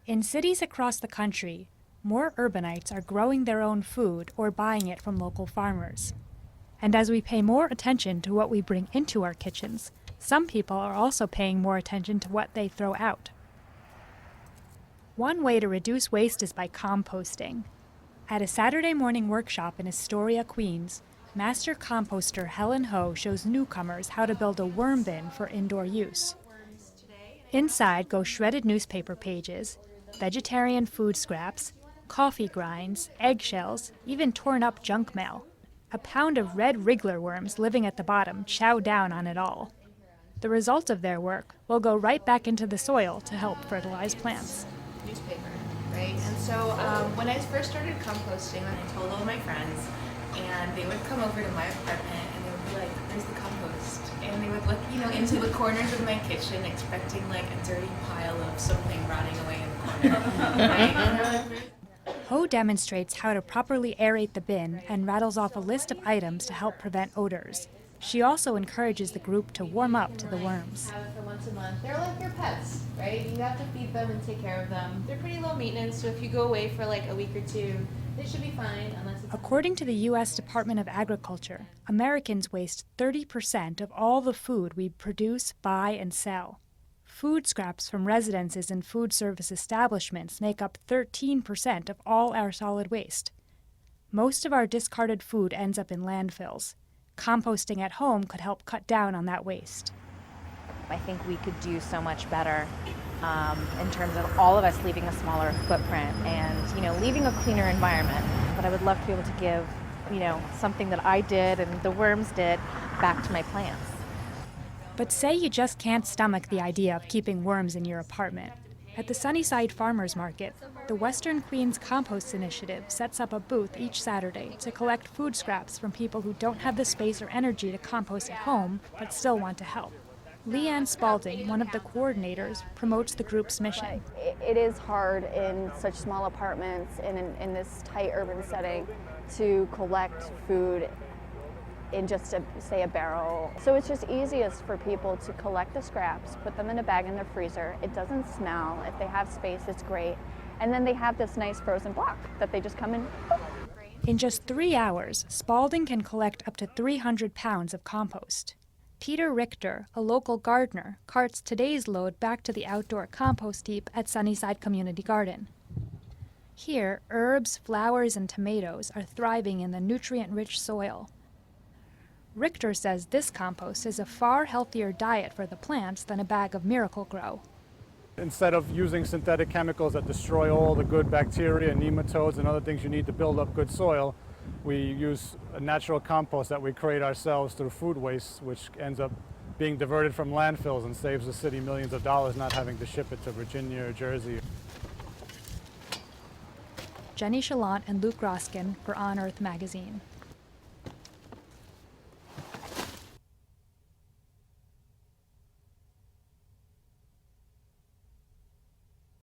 In cities across the country, more urbanites are growing their own food or buying it from local farmers. And as we pay more attention to what we bring into our kitchens, some people are also paying more attention to what they throw out. One way to reduce waste is by composting. At a Saturday morning workshop in Astoria, Queens, master composter Helen Ho shows newcomers how to build a worm bin for indoor use. Inside go shredded newspaper pages, vegetarian food scraps, coffee grinds, eggshells, even torn up junk mail. A pound of red wriggler worms living at the bottom chow down on it all. The result of their work will go right back into the soil to help fertilize plants. Newspaper, right? And so when I first started composting, I told all my friends, and they would come over to my apartment and they would be like, "Where's the compost?" And they would look, into the corners of my kitchen, expecting like a dirty pile of something rotting away in the corner. Right? And they're like, Ho demonstrates how to properly aerate the bin and rattles off a list of items to help prevent odors. She also encourages the group to warm up to the worms. Have it for once a month. They're like your pets, right? You have to feed them and take care of them. They're pretty low maintenance, so if you go away for like a week or two, they should be fine unless it's... According to the U.S. Department of Agriculture, Americans waste 30% of all the food we produce, buy, and sell. Food scraps from residences and food service establishments make up 13% of all our solid waste. Most of our discarded food ends up in landfills. Composting at home could help cut down on that waste. I think we could do so much better in terms of all of us leaving a smaller footprint and, leaving a cleaner environment. But I would love to be able to give, something that I did and the worms did back to my plants. But say you just can't stomach the idea of keeping worms in your apartment. At the Sunnyside Farmers Market, the Western Queens Compost Initiative sets up a booth each Saturday to collect food scraps from people who don't have the space or energy to compost at home but still want to help. Leanne Spalding, one of the coordinators, promotes the group's mission. It is hard in such small apartments and in this tight urban setting to collect food in just a barrel. So it's just easiest for people to collect the scraps, put them in a bag in their freezer. It doesn't smell. If they have space, it's great. And then they have this nice frozen block that they just come in. In just 3 hours, Spalding can collect up to 300 pounds of compost. Peter Richter, a local gardener, carts today's load back to the outdoor compost heap at Sunnyside Community Garden. Here, herbs, flowers, and tomatoes are thriving in the nutrient-rich soil. Richter says this compost is a far healthier diet for the plants than a bag of Miracle-Gro. Instead of using synthetic chemicals that destroy all the good bacteria, nematodes, and other things you need to build up good soil, we use a natural compost that we create ourselves through food waste, which ends up being diverted from landfills and saves the city millions of dollars not having to ship it to Virginia or Jersey. Jenny Chalant and Luke Roskin for On Earth magazine.